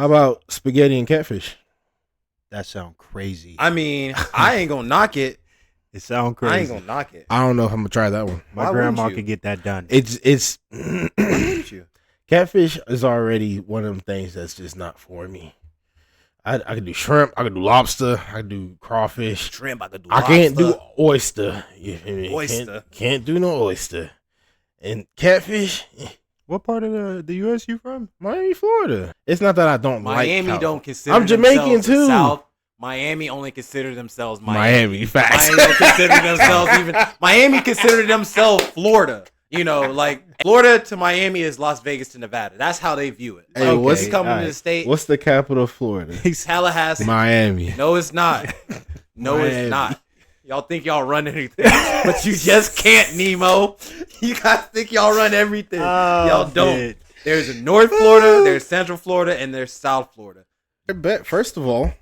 How about spaghetti and catfish? That sound crazy. I mean, I ain't gonna knock it. It sound crazy. I ain't gonna knock it. I don't know if I'm gonna try that one. My Why grandma wouldn't you? could get that done. It's Why wouldn't you? catfish is already one of them things that's just not for me. I could do shrimp, I could do lobster, I could do crawfish. Shrimp, I could do I can't do oyster. You feel me? Oyster. Can't do no oyster. And catfish, What part of the U.S. you from? Miami, Florida. It's not that I don't Miami like. don't consider. I'm Jamaican themselves the too. South. Miami only consider themselves Miami, facts. Miami don't consider themselves even. Miami consider themselves Florida. You know, like Florida to Miami is Las Vegas to Nevada. That's how they view it. Hey, Like, what's- you coming to alright. the state? What's the capital of Florida? Tallahassee. Miami. No, it's not. No, Miami. it's not. Y'all think y'all run anything, but you just can't, Nemo. You guys think y'all run everything. Y'all don't. man. There's a North Florida, there's Central Florida, and there's South Florida. First of all,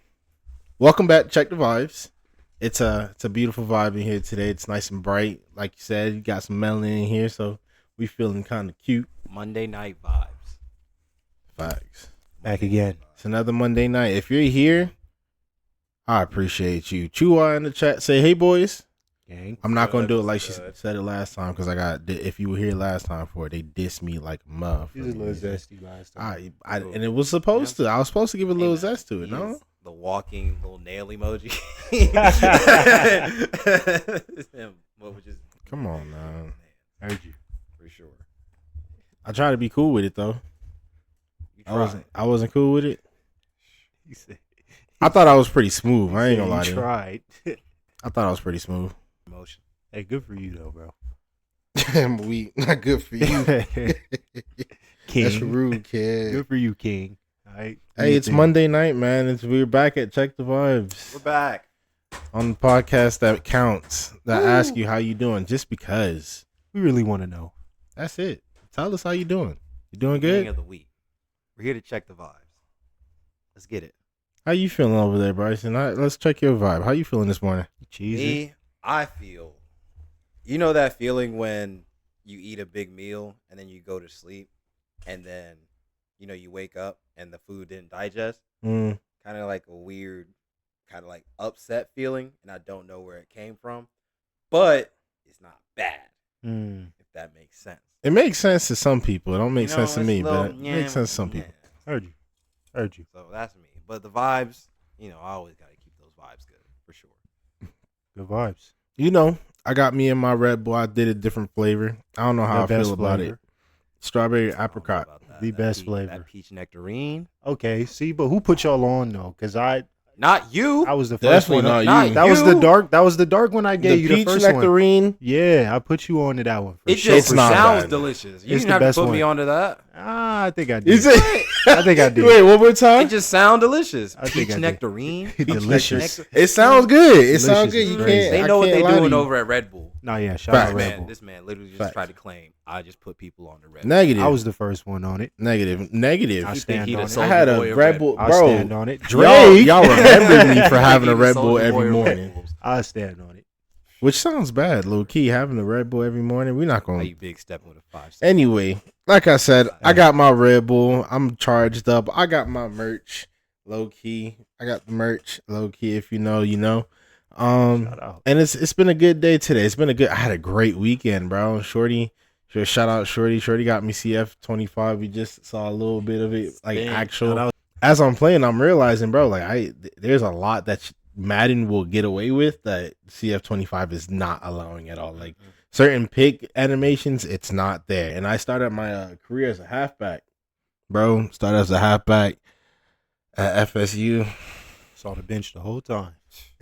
welcome back to Check the Vibes. It's a beautiful vibe in here today. It's nice and bright. Like you said, you got some melanin in here, so we feeling kind of cute. Monday night vibes. Facts. Back again. It's another Monday night. If you're here, I appreciate you. Chua in the chat, say, hey, boys. Gang. I'm not going to do it like she Good. said it last time because if you were here last time for it, they dissed me like a muff. He's a little zesty last time. And it was supposed to. I was supposed to give a little zest to it, no? He's the walking little nail emoji. Him. What would just Come on, man. Heard you. for sure. I try to be cool with it, though. You I wasn't cool with it. He said, I thought I was pretty smooth. I ain't gonna lie to you you. tried. I thought I was pretty smooth. emotion. Hey, good for you though, bro. We not good for you. King. That's rude, kid. Good for you, King. All right. Hey, it's Monday night, man. We're back at Check the Vibes We're back. on the podcast that counts. That ask you how you doing, just because. We really want to know. That's it. Tell us how you doing. You doing Beginning good? of the week. We're here to check the vibes. Let's get it. How you feeling over there, Bryson? Let's check your vibe. How you feeling this morning? Cheesy. Me, I feel. You know that feeling when you eat a big meal and then you go to sleep and then you wake up and the food didn't digest? Mm. Kind of like a weird, kind of like upset feeling, and I don't know where it came from, but it's not bad, if that makes sense. It makes sense to some people. It don't make You know, sense to it's me, a little- but it makes sense to some people. Heard you. Heard you. So that's me. But the vibes, I always got to keep those vibes good, for sure. Good vibes. I got me and my Red Bull. I did a different flavor. I don't know how The I best feel about flavor. it. Strawberry I don't know apricot. about that. The That best peach- flavor. That peach nectarine. Okay, see, but who put y'all on though? Because I Not you. was the first Definitely one. not you. That was the You. dark. That was the dark one I gave you. The peach first one. nectarine. Yeah, I put you on to that one. For It sure. just It's not sounds bad. delicious. You It's didn't the have to best put me one. onto that. I think I did. Is it? I think I did. Wait, one more time. It just sounds delicious. I think Peach I did. nectarine. Delicious. Nectar- It sounds good. It sounds Delicious good. is You crazy. can't. They I know what can't they're lie to doing you. over at Red Bull. No, yeah, shout Facts. out Red Bull. This man literally just Facts. tried to claim I just put people on the Red Bull. Negative. I was the first one on it. Negative. I You think stand he the on it. I soldier had a boy of Red Bull, I bro. stand on it. Y'all remember me for having a He the Red Bull soldier boy every of Red morning, Bulls. I stand on it. which sounds bad, low key. Having a Red Bull every morning, we're not How going. you big stepping with a 5 step? Anyway, like I said, I got my Red Bull. I'm charged up. I got my merch, low key. I got the merch, low key. If you know, you know. Shout out. And it's been a good day today. I had a great weekend, bro. Shout out Shorty. Shorty got me CF25. We just saw a little bit of it, like Dang. actual. As I'm playing, I'm realizing, bro, like there's a lot that Madden will get away with that CF25 is not allowing at all. Like certain pick animations, it's not there. And I started my career as a halfback, bro. Started as a halfback at FSU, Saw the bench the whole time.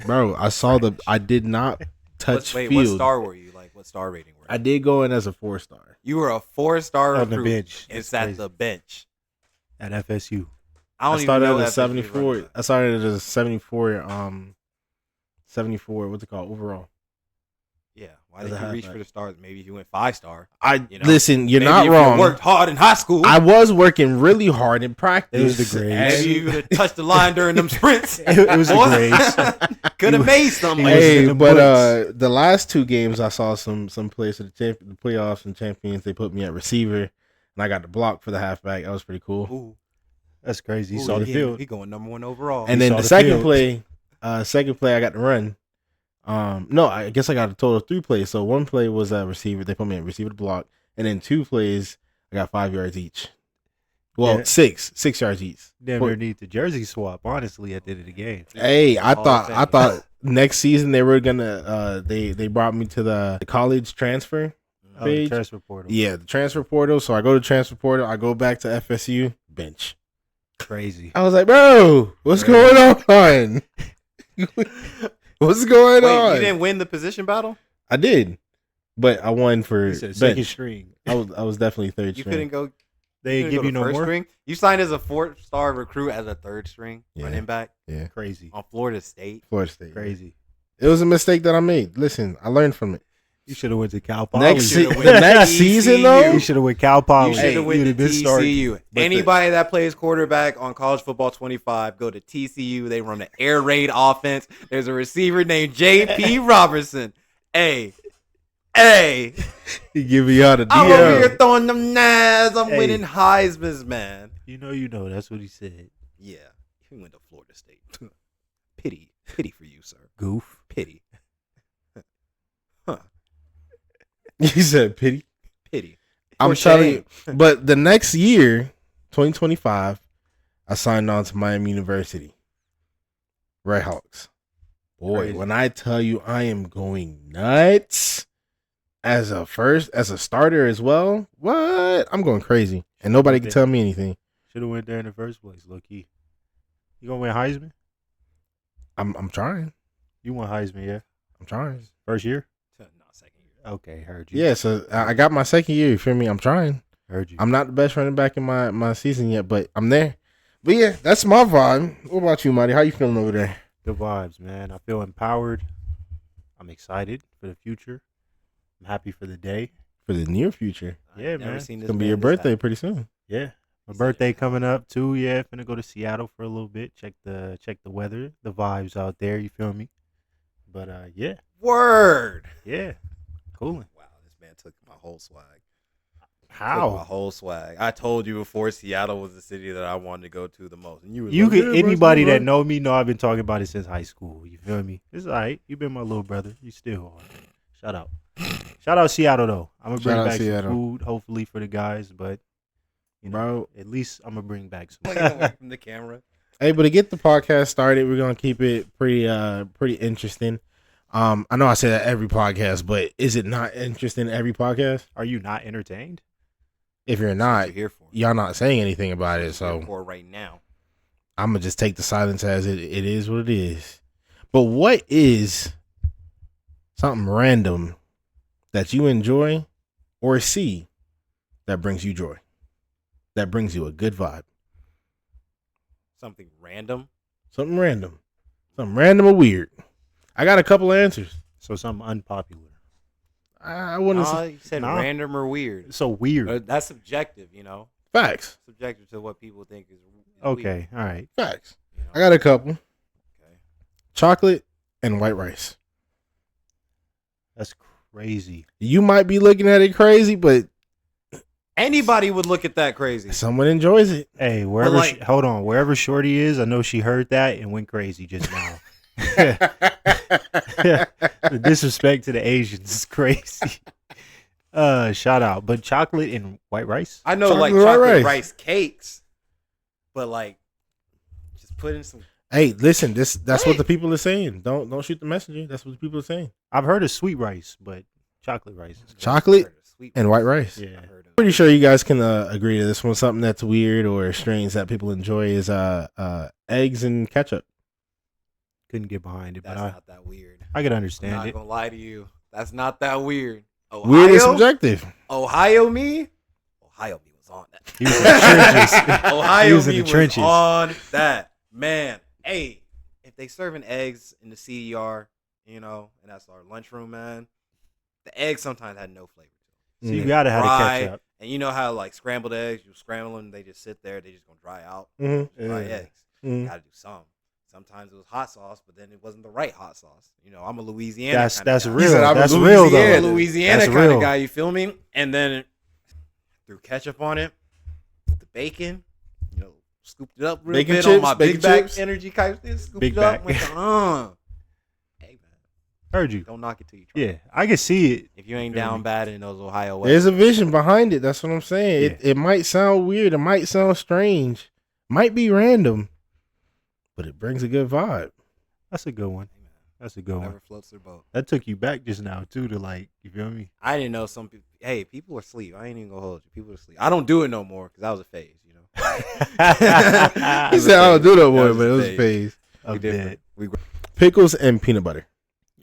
bro. I did not touch Wait, field. what star were you? Like, what star rating were you? I did go in as a 4-star. You were a 4-star On the recruit. bench. It's That's at crazy. the bench. At FSU. I don't I even started know at a FSU 74. running back. I started at a 74. 74. What's it called? Overall. Yeah. Why As did a you reach halfback. for the stars? Maybe if you went 5-star. You know, Listen. You're Maybe not if wrong. You worked hard in high school. I was working really hard in practice. It was the grades. Maybe you would have touched the line during them sprints. It was the grades. Could have made something. He was Hey, in the but books. the last two games I saw some players for the playoffs and champions. They put me at receiver, and I got the block for the halfback. That was pretty cool. Ooh. That's crazy. He Ooh, saw the field. He going number 1 overall. And He then saw the the second field. play I got to run. No, I guess I got a total of 3 plays. So 1 play was a receiver. They put me in receiver to block, and then 2 plays I got 5 yards each. Well, Yeah. 6 yards each. Damn near need the jersey swap. Honestly, at the end of the game. Hey, I Hall of thought next season they were gonna they brought me to the college transfer. Oh, the Page? transfer portal. Yeah, the transfer portal. So I go to transfer portal. I go back to FSU bench. Crazy. I was like, bro, what's going on? What's going Wait, on? you didn't win the position battle? I did, but I won for He said second bench. string. I was definitely third You string. couldn't go. They couldn't give go you to no first more. string. You signed as a 4-star recruit as a 3rd string Yeah. running back Yeah, Crazy. on Florida State. Florida State. Crazy. It was a mistake that I made. Listen, I learned from it. You should have went to Cal Poly. Next should've se- went the next TCU. season though, You should have went Cal Poly. You should have went to You'd been starting. TCU. But Anybody that plays quarterback on College Football 25, go to TCU. They run the air raid offense. There's a receiver named J.P. Robertson. Hey, he give me all the I'm over here DL. throwing them nads. I'm Hey. winning Heisman's, man. You know. That's what he said. Yeah, he went to Florida State. Pity for you, sir. Goof. Pity. He said pity. Pity. I'm For telling shame. you. But the next year, 2025, I signed on to Miami University. Red Hawks. Boy, Crazy. when I tell you I am going nuts as a starter as well, what? I'm going crazy. And nobody can tell me anything. Should have went there in the first place, low key. You gonna win Heisman? I'm trying. You won Heisman, yeah. I'm trying. First year? No, second year. Okay, heard you. Yeah, so I got my second year, you feel me? I'm trying. Heard you. I'm not the best running back in my season yet, but I'm there. But yeah, that's my vibe. What about you, Marty? How you feeling over there? Good vibes, man. I feel empowered. I'm excited for the future. I'm happy for the day. For the near future. Yeah, I've never man. seen It's this gonna be man your this birthday happy. pretty soon. Yeah. My He said birthday it. coming up too. Yeah, finna go to Seattle for a little bit. Check the weather, the vibes out there. You feel me? But yeah, Word. yeah, cooling. Wow, this man took my whole swag. Took my How whole swag. I told you before Seattle was the city that I wanted to go to the most. And you was you like, could "Yeah, bro, anybody bro." that know me know I've been talking about it since high school. You feel me? It's alright. You been my little brother. You still are. Shout out. Shout out Seattle though. I'm gonna bring Shout out back Seattle. some food, hopefully for the guys. But you know, Bro. at least I'm gonna bring back some. Looking away from the camera. Hey, but to get the podcast started, we're gonna keep it pretty interesting. I know I say that every podcast, but is it not interesting every podcast? Are you not entertained? If you're That's not, what you're here for. y'all not saying anything about it, That's what you're so here for right now. I'm gonna just take the silence as it is what it is. But what is something random that you enjoy or see that brings you joy? That brings you a good vibe. Something random. Something random. Something random or weird. I got a couple of answers. So something unpopular. I wouldn't No, say you said Nah. random or weird. So weird. That's subjective, you know. facts. Subjective to what people think is Okay, all right. Facts. Weird, you know? I got a couple. Okay. Chocolate and white rice. That's crazy. You might be looking at it crazy, but Anybody would look at that crazy. someone enjoys it. Hey, wherever like- hold on, wherever Shorty is, I know she heard that and went crazy just now. The disrespect to the Asians is crazy. Shout out. But chocolate and white rice? I know, Chocolate like white chocolate rice. rice cakes, but like, just put in some. Hey, listen, that's what Wait. the people are saying. Don't shoot the messenger. That's what the people are saying. I've heard of sweet rice, but chocolate rice is crazy. Chocolate Sweet and white rice. Yeah. I heard of. Pretty sure you guys can agree to this one. Something that's weird or strange that people enjoy is eggs and ketchup. Couldn't get behind it, That's but not that weird. I could I'm understand not it. gonna lie to you. That's not that weird. Weird is Ohio, subjective. Ohio me was on that. He was in the trenches. Ohio He was in me the was trenches. on that, man. Hey, if they serving eggs in the CDR, you know, and that's our lunchroom, man, the eggs sometimes had no flavor to So you Mm. gotta have to Dry. catch up. them. And you know how like scrambled eggs, you scramble them, they just sit there, they just gonna dry out. Mm-hmm. Dry Yeah. eggs. Mm-hmm. Gotta do some. Sometimes it was hot sauce, but then it wasn't the right hot sauce. You know, I'm a Louisiana. That's kinda guy. real. said, "I'm a That's real I'm a Louisiana. though. Louisiana That's kind real. of guy, you feel me? And then threw ketchup on it, put the bacon, you know, scooped it up real Bacon bit chips, on my bacon big back chips. energy type thing. Scooped Big it up. back. Went, hey man, Heard you. don't knock it till you try. Yeah, I can see it. If you ain't feel down me? bad in those Ohio West. There's a vision behind it. That's what I'm saying. Yeah. It might sound weird. It might sound strange. Might be random, but it brings a good vibe. That's a good one. That's a good Whatever one. floats their boat. That took you back just now too to like, you feel me? I didn't know some people. Hey, people are asleep. I ain't even gonna hold you. People are asleep. I don't do it no more because that was a phase. You know. He said I don't do no more, That was but it a was a phase. phase. I'm We different. dead. We. Pickles and peanut butter.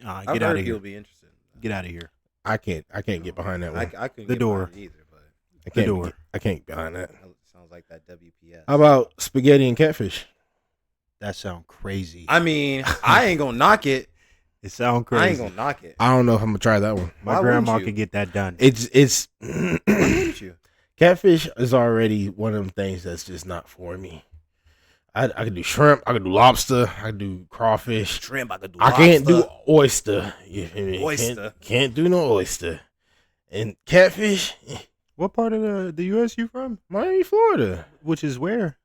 Nah, I've get out heard of here. people be interested. Get out of here. I can't get behind that one. I couldn't The get door. behind it either, but I can't. door. I can't get behind that. sounds like that WPS. How about spaghetti and catfish? That sound crazy. I mean, I ain't gonna knock it. It sound crazy. I ain't gonna knock it. I don't know if I'm gonna try that one. My Why grandma wouldn't you? could get that done. It's Why wouldn't you? catfish is already one of them things that's just not for me. I could do shrimp. I could do lobster. I could do crawfish. Shrimp, I could do I can't do lobster. oyster. You feel me? Oyster. Can't do no oyster. And catfish, What part of the U.S. you from? Miami, Florida. Which is where?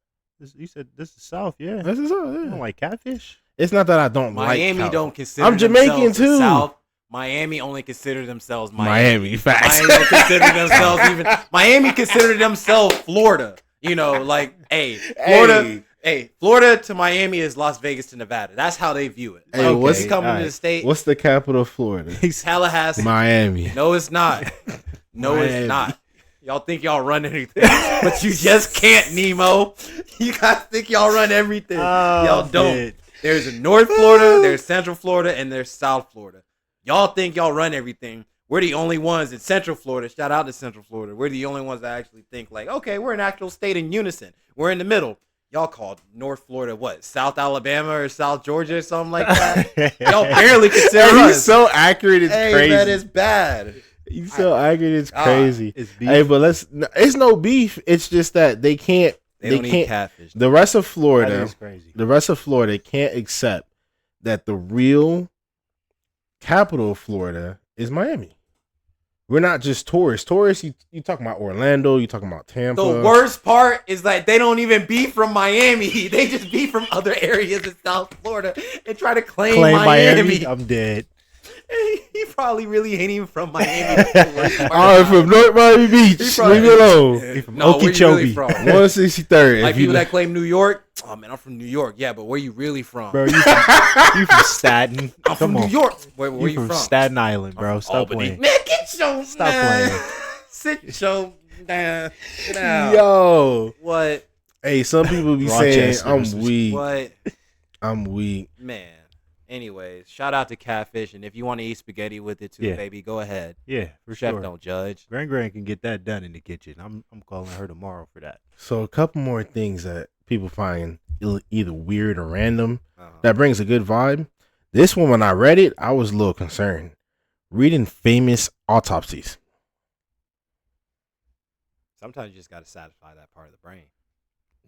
You said this is South, yeah. This is all. You Yeah. don't like catfish? It's not that I don't Miami like. don't consider. I'm Jamaican themselves the too. South. Miami only consider themselves Miami. Facts. Miami don't consider themselves even. Miami consider themselves Florida. You know, like, hey, Florida. Hey, Florida to Miami is Las Vegas to Nevada. That's how they view it. Hey, Like, what's- you coming to alright. the state? What's the capital of Florida? Tallahassee. Miami. No, it's not. No, Miami. it's not. Y'all think y'all run anything, but you just can't, Nemo. You guys think y'all run everything. Y'all don't. Dude. There's a North Florida, there's Central Florida, and there's South Florida. Y'all think y'all run everything. We're the only ones in Central Florida. Shout out to Central Florida. We're the only ones that actually think like, okay, we're an actual state in unison. We're in the middle. Y'all called North Florida what? South Alabama or South Georgia or something like that. Y'all barely consider Hey, he's us. so accurate. It's Hey, crazy. that is bad. He's so accurate. It's crazy. It's beef. Hey, but it's no beef. It's just that they can't. They They don't eat can't. catfish. The rest of That Florida. is crazy. The rest of Florida can't accept that the real capital of Florida is Miami. We're not just tourists. Tourists, you talking about Orlando, you talking about Tampa. The worst part is that they don't even be from Miami. They just be from other areas in South Florida and try to claim Miami. I'm dead. He probably really ain't even from Miami. That's the worst part I'm about from it. North Miami Beach. He probably- Leave me alone. Yeah. He from No, where you really Okeechobee. from? 163rd. Like if you people that claim New York. Oh man, I'm from New York. Yeah, but where you really from? Bro, you from Staten. I'm from New York. Where You you from from? Staten Island, bro. I'm from Stop Albany. playing. Man, get your Stop playing. Sit your down. Get out. Yo. What? Hey, some people be Rochester saying I'm or some weak. What? I'm weak. Man. Anyways, shout out to catfish, and if you want to eat spaghetti with it too, Yeah. baby, go ahead. Yeah, for Chef sure. don't judge. Gran can get that done in the kitchen. I'm calling her tomorrow for that. So a couple more things that people find either weird or random Uh-huh. that brings a good vibe. This one, when I read it, I was a little concerned. Reading famous autopsies. Sometimes you just got to satisfy that part of the brain.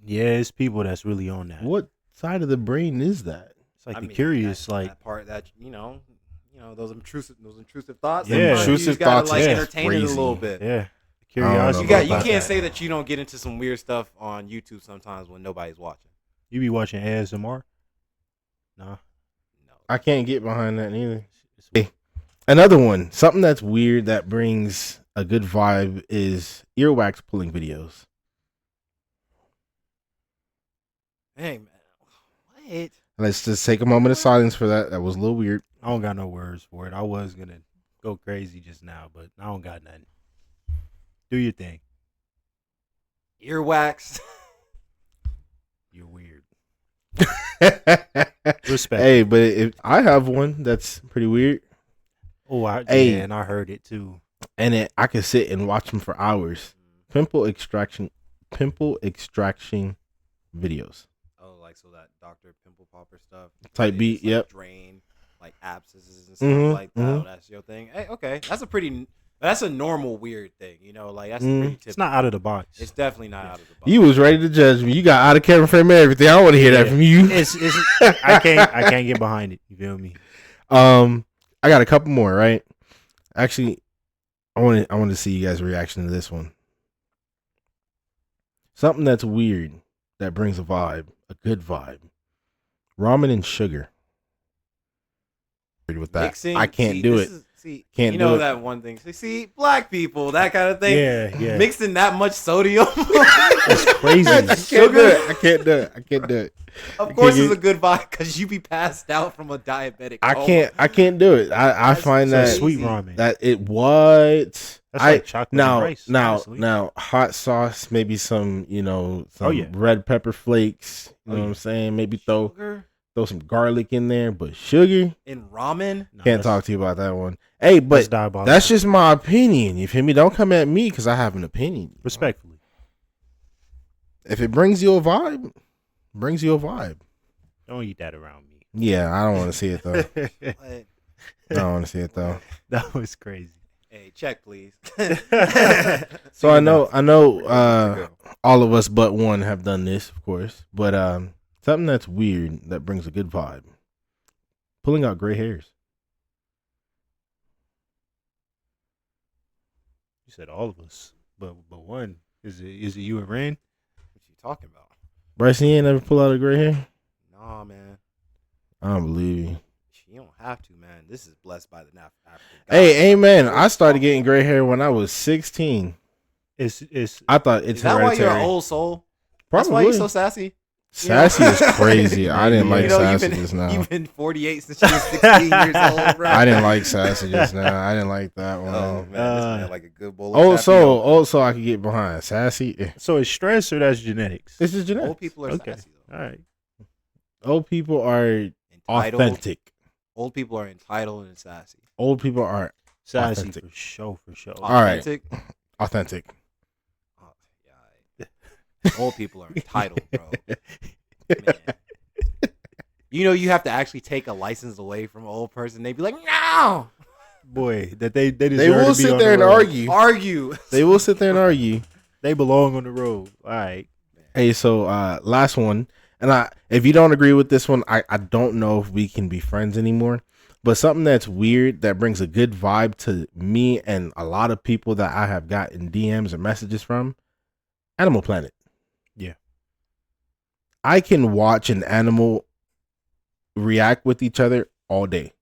Yeah, it's people that's really on that. What side of the brain is that? It's like I the mean, curious, that, like that part that those intrusive thoughts. Yeah. sometimes you Intrusive just gotta, thoughts like is entertain it a crazy. little bit. yeah, I don't know curiosity. You about can't that. say that you don't get into some weird stuff on YouTube sometimes when nobody's watching. You be watching ASMR? Nah. No. I can't get behind that either. It's- Another one, something that's weird that brings a good vibe is earwax pulling videos. Hey man, what? Let's just take a moment of silence for that. That was a little weird. I don't got no words for it. I was gonna go crazy just now, but I don't got nothing. Do your thing. Earwax. You're weird. Respect. Hey, but if I have one that's pretty weird, Oh, Hey. yeah, and I heard it too. and I could sit and watch them for hours. Pimple extraction videos. Oh, like so that Dr. Pimple Popper stuff. Type They beat, just, like, yep. Drain like abscesses and stuff Mhm, like that. mhm. Oh, that's your thing. Hey, okay, that's a normal weird thing. You know, like that's Mhm. pretty typical. It's not out of the box. It's definitely not out of the box. You was ready to judge me. You got out of camera frame and everything. I don't want to hear that Yeah. from you. It's I can't get behind it. You feel me? I got a couple more, right? Actually, I want to see you guys' reaction to this one. Something that's weird that brings a vibe, a good vibe. Ramen and sugar. With that, Mixing, I can't do it. Can't you do know it. that one thing. See, black people, that kind of thing. Yeah. Mixing that much sodium. It's crazy. I can't do it. I can't do it. I can't do it. Of course, it's a good vibe because you be passed out from a diabetic. I can't do it. I find that sweet ramen. that it what That's like chocolate and rice. honestly. now hot sauce, maybe some yeah. red pepper flakes. You know what I'm saying? Maybe throw some garlic in there, but sugar in ramen. No, can't talk to you about that one. Hey, but that's just my opinion. You feel me? Don't come at me because I have an opinion. Respectfully, if it brings you a vibe, brings you a vibe. Don't eat that around me. Yeah, I don't want to see it though. I don't want to see it though. That was crazy. Hey, check please. So I know all of us but one have done this, of course, but something that's weird that brings a good vibe. Pulling out gray hairs. You said all of us, but one is it you and Ren? What you talking about? Bryce, you ain't never pull out a gray hair? Nah, man. I don't believe you. You don't have to, man. This is blessed by the African. Hey, amen. I started getting gray hair when I was 16. It's. I thought it's is that hereditary. why you're an old soul? Probably. That's why you're so sassy. Sassy is crazy. I didn't like sassy you've been, just now. You've been 48 since you were 16 years old, bro. I didn't like sassy just now. I didn't like that one. Oh man, this man like a good bowl of also I could get behind sassy. So it's stress or that's genetics? This is genetics. Old people are sassy though. All right. Old people are entitled. authentic. Old people are entitled and sassy. Old people are sassy authentic. for sure. Authentic. All right. Authentic. Oh, yeah. Old people are entitled, bro. Man. You know, you have to actually take a license away from an old person. They'd be like, no. Boy, that they deserve They will to be sit on there and the road. argue. They will sit there and argue. They belong on the road. All right. Hey, so last one, and if you don't agree with this one, I don't know if we can be friends anymore. But something that's weird that brings a good vibe to me and a lot of people that I have gotten DMs or messages from, Animal Planet. Yeah. I can watch an animal react with each other all day.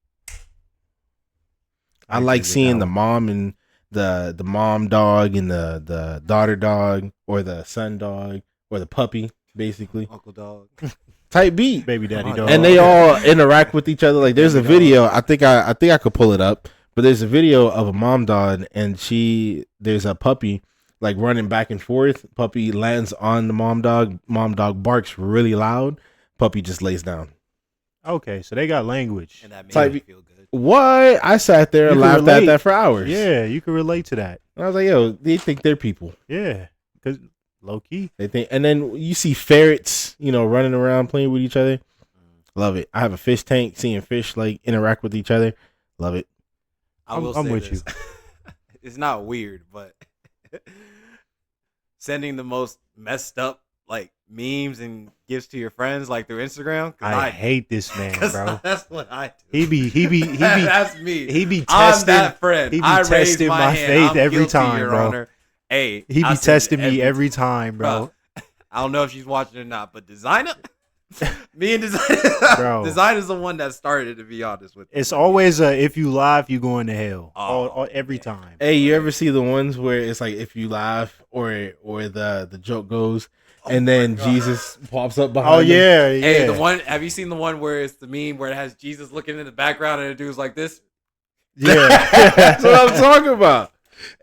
I like seeing the mom and the mom dog and the daughter dog or the son dog or the puppy, basically. Uncle dog. Type beat. Baby daddy dog. And they all interact with each other. Like there's a video, I think I could pull it up, but there's a video of a mom dog and there's a puppy like running back and forth. Puppy lands on the mom dog. Mom dog barks really loud. Puppy just lays down. Okay, so they got language. And that made me feel good. What? I sat there and laughed at that for hours. Yeah, you can relate to that. And I was like, yo, they think they're people. Yeah, because low key. They think, and then you see ferrets, running around playing with each other. Love it. I have a fish tank, seeing fish like interact with each other. Love it. I'm with you. It's not weird, but sending the most messed up like memes and gifts to your friends like through Instagram. I hate this man, bro. That's what I He do. be. That's me. He be testing. I'm that friend. He be I testing my faith every guilty, time, Your bro. Honor. Hey, he be testing me every time, bro. I don't know if she's watching or not, but Designer, me and Designer, bro. Designer's the one that started. To be honest with you, it's always if you laugh, you going to hell. Every time. Hey, you ever see the ones where it's like if you laugh or the joke goes, and then Jesus pops up behind? Oh yeah, them? yeah. Hey, the one. Have you seen the one where it's the meme where it has Jesus looking in the background and the dude's like this? Yeah, that's what I'm talking about.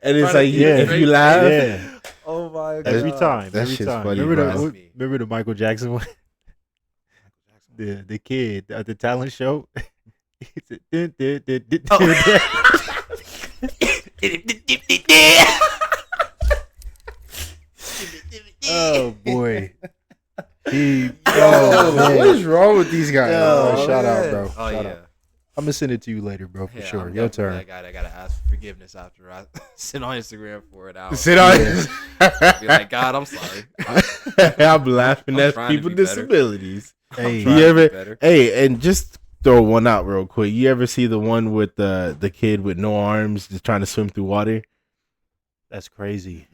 And it's like, if you laugh, yeah. Oh my god, every time, that every shit's time. funny, Remember the Michael Jackson one? The kid at the talent show. Oh boy. What is wrong with these guys? Shout out, bro. Oh Shout yeah. out. I'm gonna send it to you later, bro, for sure. I'm Your definitely turn. That guy that gotta ask for forgiveness after I sit on Instagram for an hour. Sit on. Be like, God, I'm sorry. I'm laughing I'm at trying to people be with better. disabilities. Hey, You ever? Hey, and just throw one out real quick. You ever see the one with the kid with no arms just trying to swim through water? that's crazy.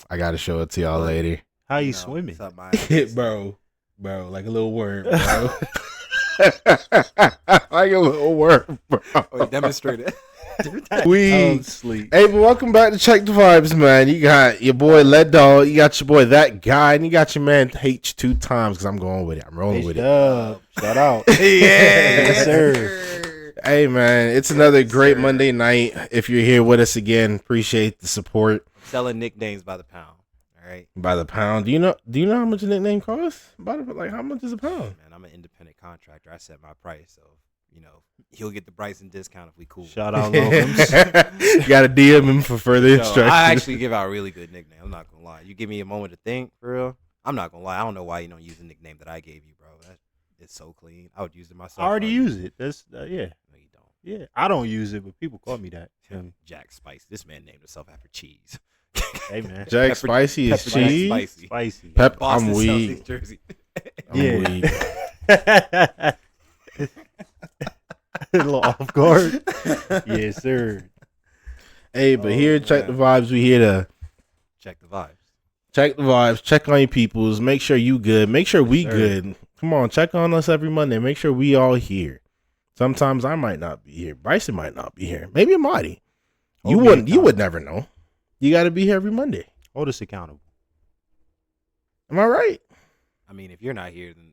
I gotta show it to y'all later. How you swimming? What's up, my bro, like a little worm, bro. Like a little worm, bro. Oh, demonstrate it. We sleep. Hey, but welcome back to Check the Vibes, man. You got your boy Led Dog, you got your boy That Guy, and you got your man H 2 times because I'm going with it. I'm rolling with it. Shout out. Yeah, Yes, sir. Hey, man, it's another great Monday night. If you're here with us again, appreciate the support. Selling nicknames by the pound. All right. By the pound. Do you know how much a nickname costs? Like, how much is a pound? Man, I'm an independent contractor. I set my price, so he'll get the Bryson discount if we cool. Shout out Logans. You got to DM him for further instructions. I actually give out really good nicknames. I'm not gonna lie. You give me a moment to think, for real. I'm not gonna lie. I don't know why you don't use the nickname that I gave you, bro. It's so clean. I would use it myself. I already use it. That's yeah. No, you don't. Yeah, I don't use it, but people call me that. Jack Spicy. This man named himself after cheese. Hey man, Jack Spicy is Pepper Jack cheese. Spicy. spicy. Pep, Boston I'm weak. Celtics jersey. I'm weak. A little off guard. Yes, sir. Hey, but here at Check the Vibes, we here to Check the vibes. check the vibes, check on your peoples, make sure you good, make sure we sir. good. Come on, check on us every Monday. Make sure we all here. Sometimes I might not be here. Bryson might not be here. Maybe Marty. You would never know. You got to be here every Monday. Hold us accountable. Am I right? I mean, if you're not here, then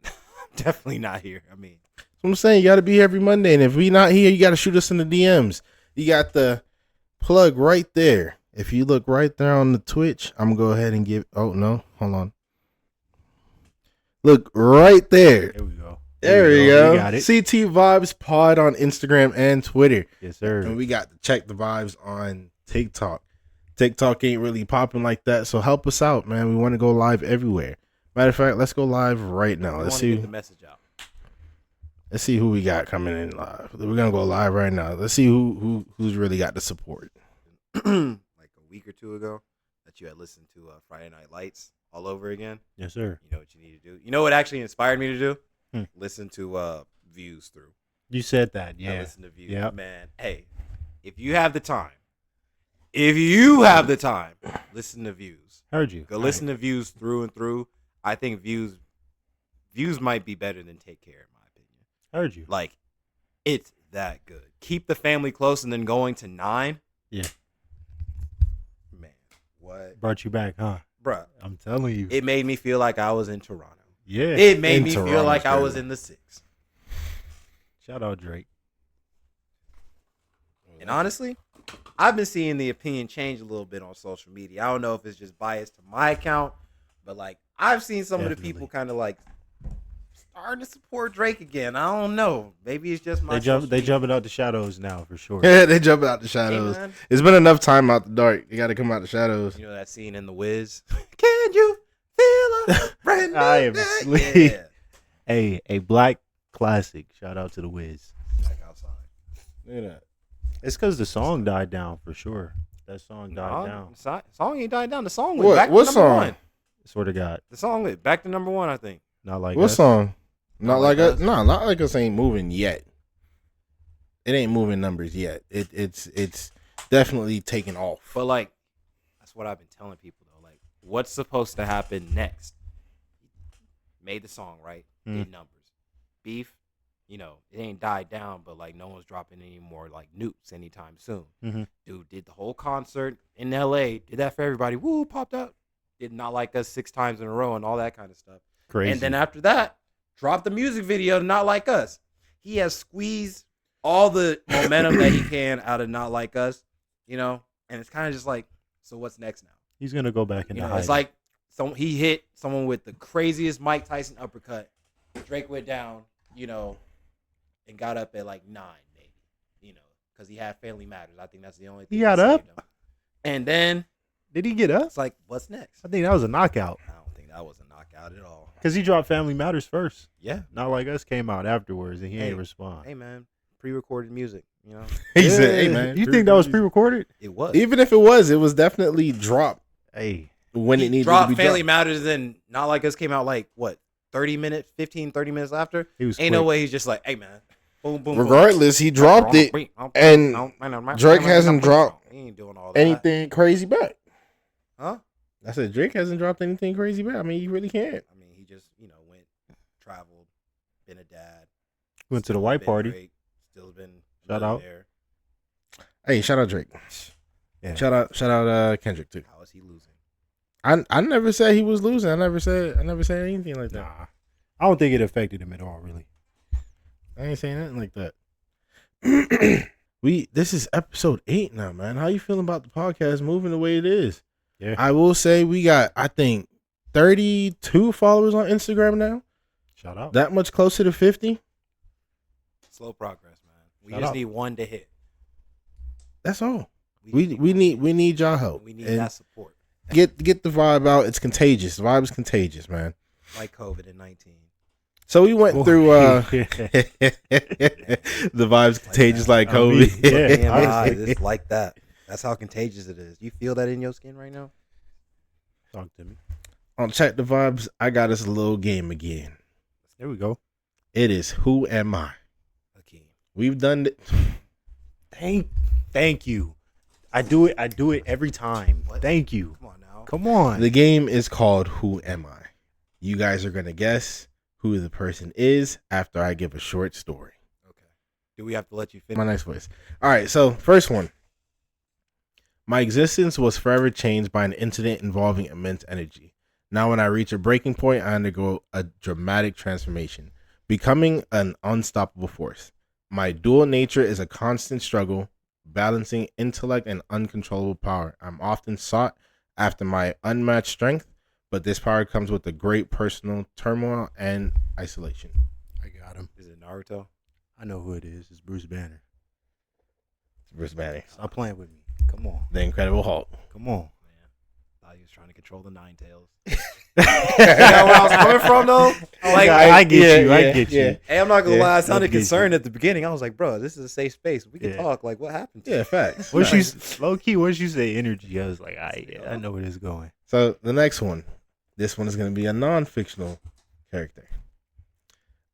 definitely not here. I mean, That's what I'm saying. You got to be here every Monday. And if we not here, you got to shoot us in the DMs. You got the plug right there. If you look right there on the Twitch, I'm going to go ahead and give. Oh, no. Hold on. Look right there. There we go. There we go. We got it. CT Vibes Pod on Instagram and Twitter. Yes, sir. And we got to Check the Vibes on TikTok. TikTok ain't really popping like that, so help us out, man. We want to go live everywhere. Matter of fact, let's go live right now. Let's see. Get the message out. Let's see who we got coming in live. We're gonna go live right now. Let's see who's really got the support. Like a week or two ago, that you had listened to Friday Night Lights all over again. Yes, sir. You know what you need to do. You know what actually inspired me to do? Hmm. Listen to Views through. You said that. I Yeah. listen to Views. Yep. Man, hey, if you have the time, listen to Views. Heard you. Go listen to Views through and through. I think Views might be better than Take Care, in my opinion. Heard you. Like, it's that good. Keep the family close and then going to 9. Yeah. Man, what? Brought you back, huh? Bruh, I'm telling you. it made me feel like I was in Toronto. Yeah. It made In me feel Toronto, like I crazy. was in the 6. Shout out Drake. And honestly, I've been seeing the opinion change a little bit on social media. I don't know if it's just biased to my account, but like I've seen some of the Definitely. people kind of like starting to support Drake again. I don't know. Maybe it's just my They jumping out the shadows now for sure. Yeah, they jump out the Hey, shadows. man. It's been enough time out the dark. You got to come out the shadows. You know that scene in The Wiz? Can you feel a brand new I am day? asleep. Yeah. Hey, a black classic. Shout out to the Wiz. Back outside. Look at that. It's because the song died down for sure. That song died down. The song ain't died down. The song went back What to number song? 1. Swear to God. The song went back to number 1, I think. Not like What us. song? Not like us. us. No, not like us ain't moving yet. It ain't moving numbers yet. It's definitely taking off. But like, that's what I've been telling people though. Like, what's supposed to happen next? Made the song right, did numbers. Beef, it ain't died down, but like no one's dropping any more like nukes anytime soon. Mhm. Dude did the whole concert in LA, did that for everybody. Woo, popped out. Did Not Like Us 6 times in a row and all that kind of stuff. Crazy. And then after that, dropped the music video to Not Like Us. He has squeezed all the momentum that he can out of Not Like Us, and it's kind of just like, so what's next now? He's gonna go back into hiding. It's like he hit someone with the craziest Mike Tyson uppercut. Drake went down, and got up at like 9, maybe, because he had Family Matters. I think that's the only thing. He got that up? saved him. And then Did he get up? it's like, what's next? I think that was a knockout. I don't think that was a knockout at all. Because he dropped Family Matters first. Yeah. Not like us came out afterwards and he Hey. ain't respond. Hey, man, pre-recorded music, He said, "Hey man, You think that was pre-recorded? It was. Even if it was definitely dropped Hey. when it He needed dropped to be Family dropped. Matters, and Not Like Us came out like, what, 30 minutes after? He was Ain't no quick. way he's just like, hey, man, boom, boom, boom. Regardless, he dropped it, and Drake hasn't dropped He ain't doing all that. anything crazy back. Huh? I said Drake hasn't dropped anything crazy bad. I mean, you really can't. I mean, he just went, traveled, been a dad. Went to the still white been party. great, Still been Shout out. there. Hey, shout out Drake. Yeah. Shout out Kendrick too. How is he losing? I never said he was losing. I never said anything like that. Nah, I don't think it affected him at all. Really. I ain't saying nothing like that. This is episode 8 now, man. How you feeling about the podcast moving the way it is? Yeah. I will say we got, I think, 32 followers on Instagram now. Shout out. That much closer to 50. Slow progress, man. We Shout just out. need one to hit. That's all. We need y'all help. We need And that support. get the vibe out. It's contagious. The vibe is contagious, man. Like COVID-19. So we went through the vibes contagious like COVID. Yeah, honestly, it's like that. That's how contagious it is. You feel that in your skin right now? Talk to me. On Check the Vibes, I got us a little game again. There we go. It is Who Am I? Hakeem. We've done it. Thank you. I do it every time. What? Thank you. Come on now. Come on. The game is called Who Am I? You guys are going to guess who the person is after I give a short story. Okay. Do we have to let you finish? My nice voice. All right, so first one. My existence was forever changed by an incident involving immense energy. Now when I reach a breaking point, I undergo a dramatic transformation, becoming an unstoppable force. My dual nature is a constant struggle, balancing intellect and uncontrollable power. I'm often sought after my unmatched strength, but this power comes with a great personal turmoil and isolation. I got him. Is it Naruto? I know who it is. It's Bruce Banner. It's Bruce Banner, Stop playing with me. Come on. the Incredible Hulk. Come on. Man, thought he was trying to control the Nine Tails. Is that where I was coming from, though? Like, I get you. I get yeah. you. Hey, I'm not gonna Yeah, lie. I sounded I get concerned at the beginning. I was like, bro, this is a safe space. We can Yeah. talk. Like, what happened to Yeah, you? facts. Once Nice. you low key, once you say energy, I was like, I know where this is going. So the next one, this one is going to be a non-fictional character.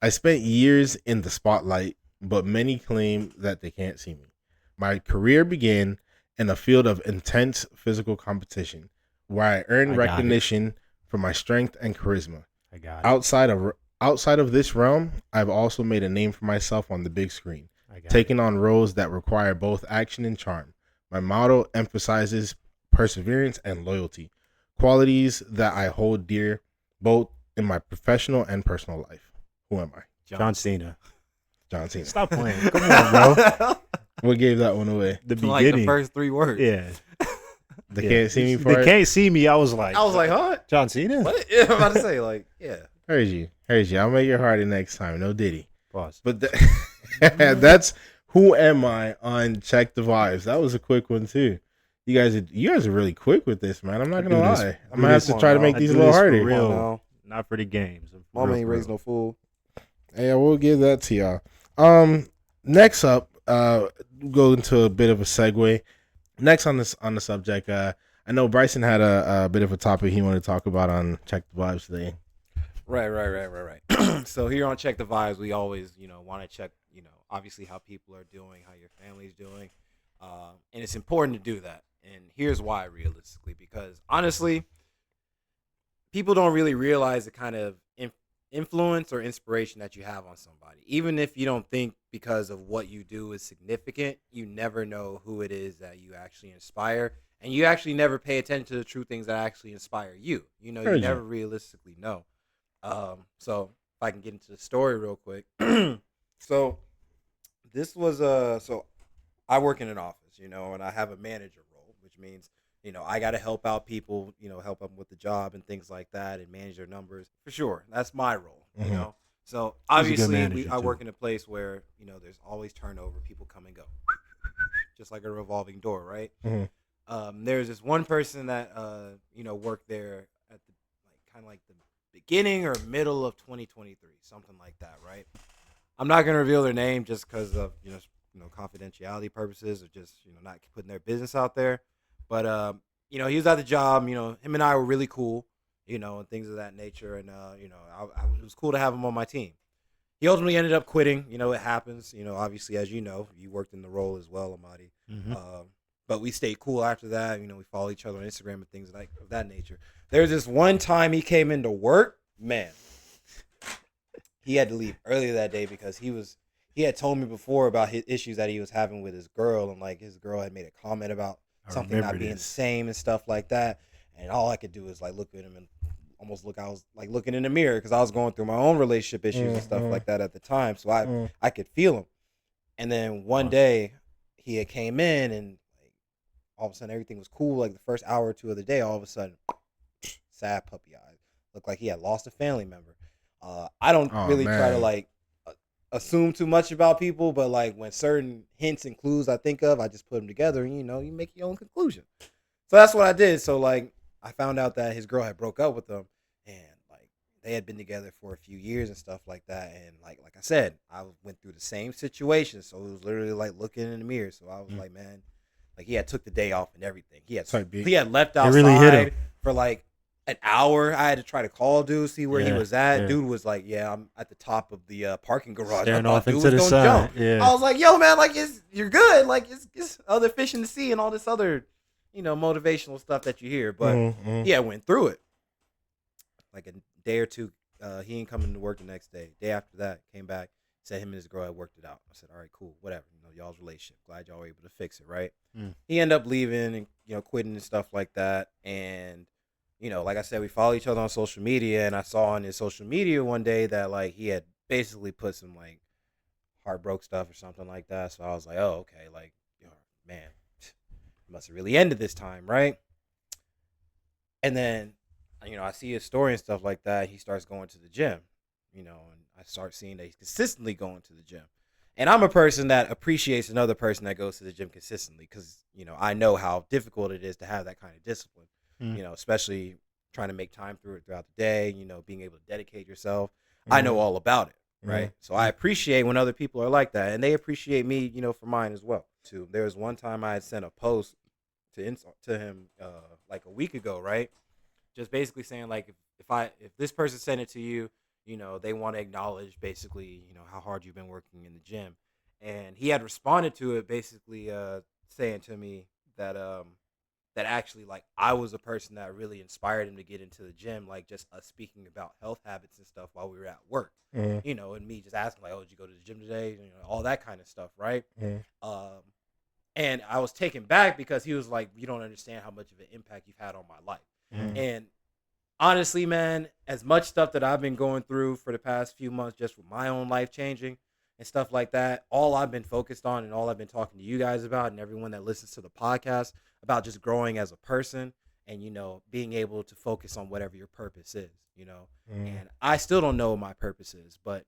I spent years in the spotlight, but many claim that they can't see me. My career began in a field of intense physical competition, where I earned I got it. recognition for my strength and charisma. I got it. Outside of this realm, I've also made a name for myself on the big screen, I got taking on roles that require both action and charm. My motto emphasizes perseverance and loyalty, qualities that I hold dear both in my professional and personal life. Who am I? John Cena. John Cena. Stop playing. Come on, bro. What gave that one away? The Like the beginning. first 3 words. Yeah. They Yeah. can't see me for They it. can't see me. I was like, Huh? John Cena? What? Yeah, I'm about to say, like, yeah. Heard you. I'll make it harder next time. No Diddy. Pause. But that's Who Am I on Check the Vibes. That was a quick one too. You guys are really quick with this, man. I'm not gonna do this- lie. I'm do gonna have this to on, try to dog. make I these a do little this for harder. real. Come on now. Not for the games. For Mama real, ain't for raised real. no fool. Hey, I will give that to y'all. Next up, go into a bit of a segue. Next on the subject, I know Bryson had a bit of a topic he wanted to talk about on Check the Vibes today. Right. So here on Check the Vibes, we always, want to check, obviously how people are doing, how your family's doing. And it's important to do that. And here's why, realistically, because honestly, people don't really realize the kind of influence or inspiration that you have on somebody. Even if you don't think because of what you do is significant, you never know who it is that you actually inspire. And you actually never pay attention to the true things that actually inspire you. You Heard you. never realistically know. So if I can get into the story real quick. So this was so I work in an office, and I have a manager role, which means, I got to help out people, help them with the job and things like that and manage their numbers. For sure. That's my role, Mhm. So He's a good obviously manager, I too. work in a place where, there's always turnover, people come and go. Just like a revolving door, right? Mhm. There's this one person that worked there at the kind of like the beginning or middle of 2023, something like that, right? I'm not gonna reveal their name just because of confidentiality purposes or just not putting their business out there. But he was at the job. Him and I were really cool, and things of that nature. And it was cool to have him on my team. He ultimately ended up quitting. It happens. Obviously, as you worked in the role as well, Amadi. Mhm. But we stayed cool after that. You know, we follow each other on Instagram and things like of that nature. There's this one time he came into work, man. He had to leave earlier that day because he had told me before about his issues that he was having with his girl, and like his girl had made a comment about something not being the same and stuff like that. And all I could do is like look at him and almost I was like looking in the mirror because I was going through my own relationship issues and stuff like that at the time. So I could feel him. And then one day he had came in and like all of a sudden everything was cool. Like the first hour or two of the day, all of a sudden, sad puppy eyes. Looked like he had lost a family member. I don't really try to like assume too much about people, but like when certain hints and clues I think of, I just put them together and you make your own conclusion. So that's what I did. So like I found out that his girl had broke up with him and like they had been together for a few years and stuff like that. And like I said, I went through the same situation. So it was literally like looking in the mirror. So I was like, man, like he had took the day off and everything. He had left outside really for like an hour. I had to try to call dude, see where he was at. Yeah. Dude was like, yeah, I'm at the top of the parking garage. Staring off into the sun. Yeah. I was like, yo, man, like you're good. Like it's other fish in the sea and all this other, motivational stuff that you hear. But yeah, I went through it. Like a day or two, he ain't coming to work the next day. Day after that, came back, said him and his girl had worked it out. I said, all right, cool, whatever. Y'all's relationship. Glad y'all were able to fix it, right? He ended up leaving and quitting and stuff like that. And like I said, we follow each other on social media, and I saw on his social media one day that like he had basically put some like heartbroken stuff or something like that. So I was like, oh, okay, like, man, must have really ended this time, right? And then, I see his story and stuff like that. He starts going to the gym, and I start seeing that he's consistently going to the gym. And I'm a person that appreciates another person that goes to the gym consistently because, I know how difficult it is to have that kind of discipline. Especially trying to make time throughout the day, being able to dedicate yourself. I know all about it, right? So I appreciate when other people are like that, and they appreciate me, for mine as well, too. There was one time I had sent a post to him like a week ago, right? Just basically saying like if this person sent it to you, they want to acknowledge basically, how hard you've been working in the gym. And he had responded to it basically saying to me that that actually like I was a person that really inspired him to get into the gym, like just us speaking about health habits and stuff while we were at work, and me just asking like, oh, did you go to the gym today? All that kind of stuff, right? And I was taken back because he was like, you don't understand how much of an impact you've had on my life. And honestly, man, as much stuff that I've been going through for the past few months, just with my own life changing and stuff like that, all I've been focused on and all I've been talking to you guys about and everyone that listens to the podcast about just growing as a person and, being able to focus on whatever your purpose is, and I still don't know what my purpose is, but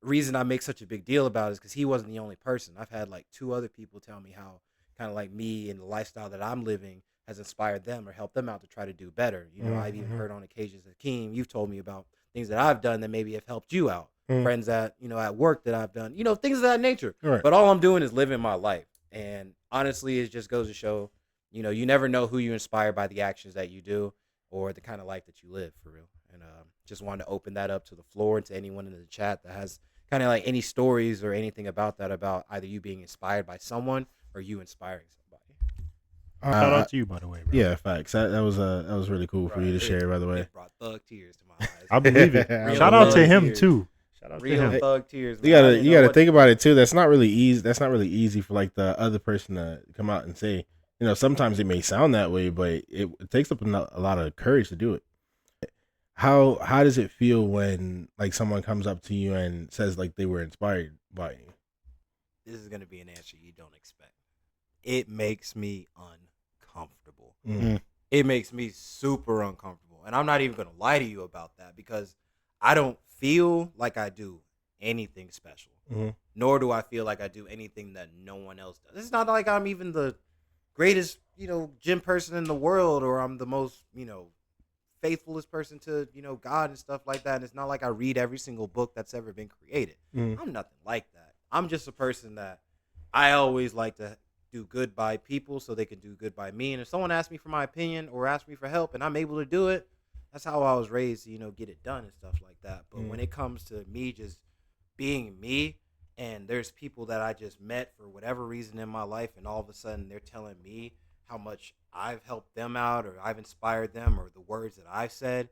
the reason I make such a big deal about it is because he wasn't the only person. I've had like 2 other people tell me how kind of like me and the lifestyle that I'm living has inspired them or helped them out to try to do better. I've even heard on occasions that Keem, you've told me about things that I've done that maybe have helped you out. Friends that, at work that I've done, things of that nature. Right. But all I'm doing is living my life. And honestly, it just goes to show, you never know who you inspire by the actions that you do or the kind of life that you live for real. And just wanted to open that up to the floor and to anyone in the chat that has kind of like any stories or anything about that, about either you being inspired by someone or you inspiring somebody. Shout out to you, by the way, bro. Yeah, facts. That was really cool for you to share, by the way. It brought thug tears to my eyes. I believe it. Shout out to him too. Shout out to him. Thug tears. You gotta think about it too. That's not really easy for like the other person to come out and say. Sometimes it may sound that way, but it takes up a lot of courage to do it. How does it feel when like someone comes up to you and says like they were inspired by you? This is gonna be an answer you don't expect. It makes me uncomfortable. It makes me super uncomfortable, and I'm not even gonna lie to you about that because I don't feel like I do anything special, nor do I feel like I do anything that no one else does. It's not like I'm even the greatest, gym person in the world, or I'm the most, faithfulest person to, God and stuff like that. And it's not like I read every single book that's ever been created. I'm nothing like that. I'm just a person that I always like to do good by people so they can do good by me. And if someone asks me for my opinion or asks me for help and I'm able to do it, that's how I was raised to, get it done and stuff like that. But when it comes to me just being me And there's people that I just met for whatever reason in my life, and all of a sudden they're telling me how much I've helped them out, or I've inspired them, or the words that I've said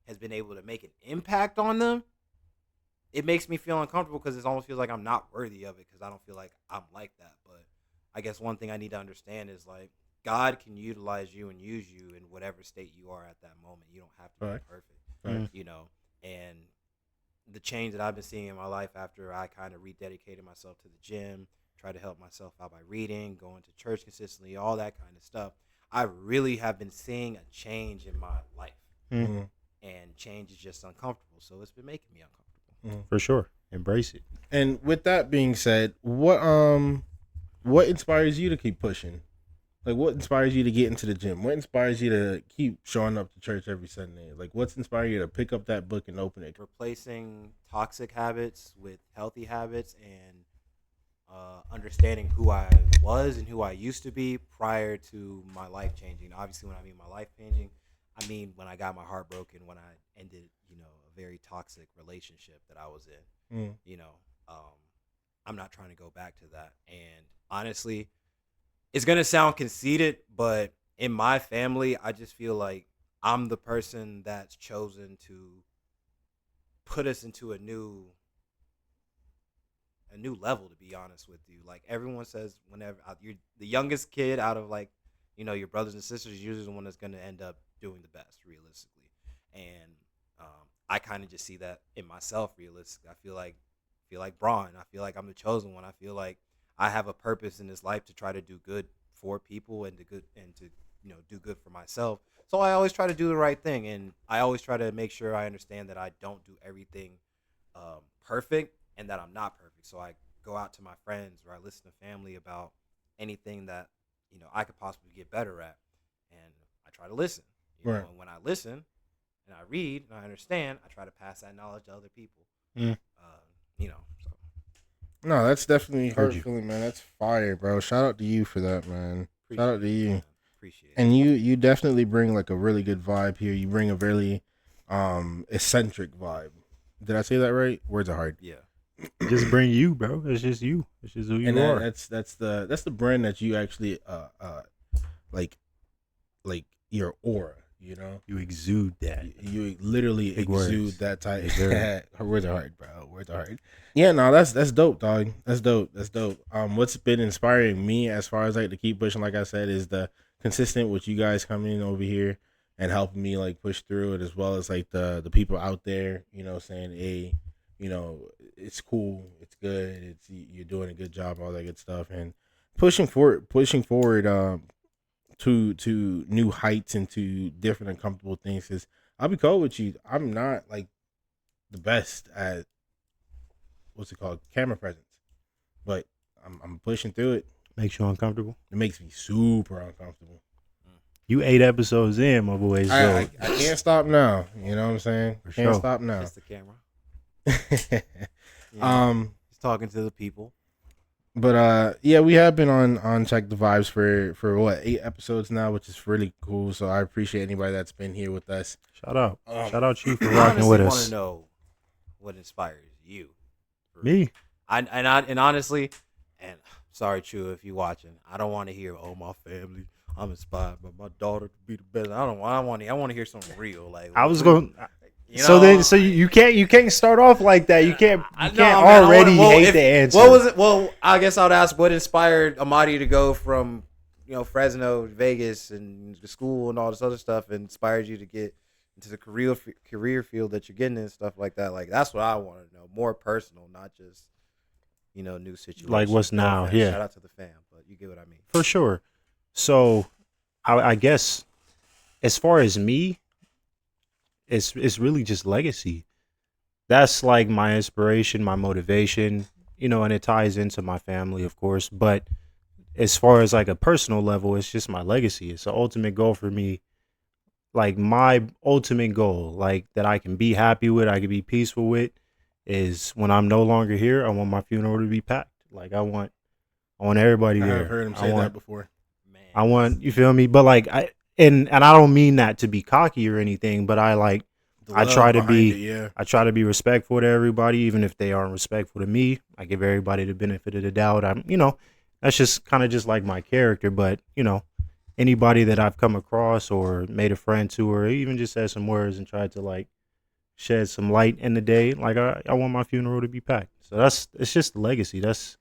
has been able to make an impact on them. It makes me feel uncomfortable because it almost feels like I'm not worthy of it because I don't feel like I'm like that. But I guess one thing I need to understand is like God can utilize you and use you in whatever state you are at that moment. You don't have to be perfect, you know. And the change that I've been seeing in my life after I kind of rededicated myself to the gym, try to help myself out by reading, going to church consistently, all that kind of stuff. I really have been seeing a change in my life, and change is just uncomfortable. So it's been making me uncomfortable. For sure, embrace it. And with that being said, what inspires you to keep pushing? Like, what inspires you to get into the gym? What inspires you to keep showing up to church every Sunday? Like, what's inspiring you to pick up that book and open it? Replacing toxic habits with healthy habits, and understanding who I was and who I used to be prior to my life changing. Obviously, when I mean my life changing, I mean when I got my heart broken, when I ended, a very toxic relationship that I was in. I'm not trying to go back to that. And honestly, it's gonna sound conceited, but in my family, I just feel like I'm the person that's chosen to put us into a new level, to be honest with you. Like everyone says, whenever you're the youngest kid out of like, your brothers and sisters, you're usually the one that's going to end up doing the best, realistically. And I kind of just see that in myself, realistically. I feel like Braun. I feel like I'm the chosen one. I feel like I have a purpose in this life to try to do good for people and to do good for myself. So I always try to do the right thing, and I always try to make sure I understand that I don't do everything perfect, and that I'm not perfect. So I go out to my friends or I listen to family about anything that I could possibly get better at, and I try to listen. Right. And when I listen and I read and I understand, I try to pass that knowledge to other people. So. No, that's definitely Heard you. heart-filling, man. That's fire, bro. Shout out to you for that, man. Shout out to you. Man. Appreciate it. And you definitely bring like a really good vibe here. You bring a really eccentric vibe. Did I say that right? Words are hard. Yeah. Just bring you, bro. It's just you. It's just who you And are. that's the brand that you actually like your aura, You exude that. You literally Big exude words. that type. Yes, sir. Her words are hard, bro. Words are hard. Yeah, no, that's dope, dog. That's dope. What's been inspiring me as far as like to keep pushing, like I said, is the consistent with you guys coming over here and helping me like push through it, as well as like the people out there, saying, hey, it's cool, it's good, you're doing a good job, all that good stuff, and pushing forward to new heights and to different uncomfortable things. Because I'll be cold with you, I'm not like the best at camera presence, but I'm pushing through it. Makes you uncomfortable. It makes me super uncomfortable. You 8 episodes in, my boy. So I can't stop now. You know what I'm saying? For Can't sure. stop now. It's the camera. He's talking to the people. But yeah, we have been on Check the Vibes for what, 8 episodes now, which is really cool. So I appreciate anybody that's been here with us. shout out you for I rocking with honestly want us. to know what inspires you. Me. And honestly, and sorry, Chew, if you watching, I don't want to hear, oh, my family, I'm inspired by my daughter to be the best. I want to hear something real. Like I was going. You So you can't start off like that. You can't man, already hate the answer. What was it? Well, I guess I'd ask what inspired Amadi to go from Fresno, Vegas, and the school and all this other stuff, and inspired you to get into the career field that you're getting in and stuff like that. Like that's what I want to know. More personal, not just new situations. Like what's No now? offense, Yeah. Shout out to the fam, but you get what I mean. For sure. So, I guess as far as me, it's really just legacy. That's like my inspiration, my motivation, and it ties into my family, of course. But as far as like a personal level, it's just my legacy. It's the ultimate goal for me. Like my ultimate goal, like that I can be happy with, I can be peaceful with, is when I'm no longer here, I want my funeral to be packed. Like I want everybody there. I've heard him say that before. Man, I want, you feel me? But like and I don't mean that to be cocky or anything, but I like The I love try to behind be it, yeah. I try to be respectful to everybody, even if they aren't respectful to me. I give everybody the benefit of the doubt. That's just kind of just like my character. But anybody that I've come across or made a friend to, or even just said some words and tried to like shed some light in the day, like I want my funeral to be packed. So it's just the legacy. That's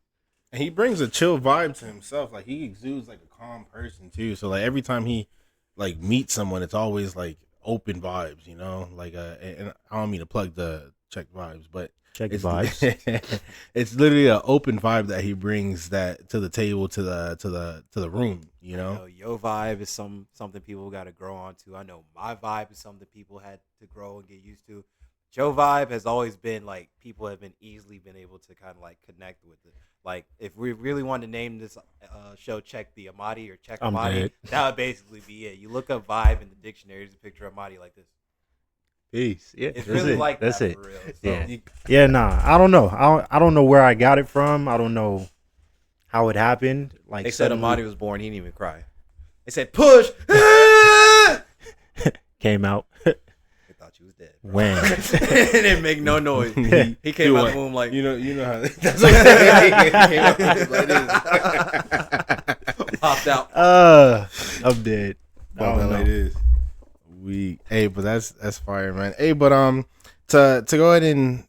And he brings a chill vibe to himself. Like he exudes like a calm person too. So like every time he like meets someone, it's always like open vibes, you know. Like and I don't mean to plug the check vibes, but check the it's vibes. it's literally an open vibe that he brings that to the table to the room, you know. Your vibe is something people got to grow onto. I know my vibe is something people had to grow and get used to. Joe vibe has always been like people have been easily been able to kind of like connect with it. Like if we really wanted to name this show "Check the Amati" or "Check I'm Amati," dead. that would basically be it. You look up vibe in the dictionary, there's a picture of Amati like this. Peace. Yeah, It's that's really it. like that's that it. for real. So Yeah. Yeah, nah. I don't know. I don't know where I got it from. I don't know how it happened. Like they said suddenly Amati was born, he didn't even cry. They said push. came out. They thought you was dead. Bro. When? It didn't make no noise. He came out the womb like you know how that's what it popped out. I'm dead. I Oh, don't know. it is. Hey, but that's fire, man. Hey, but to go ahead and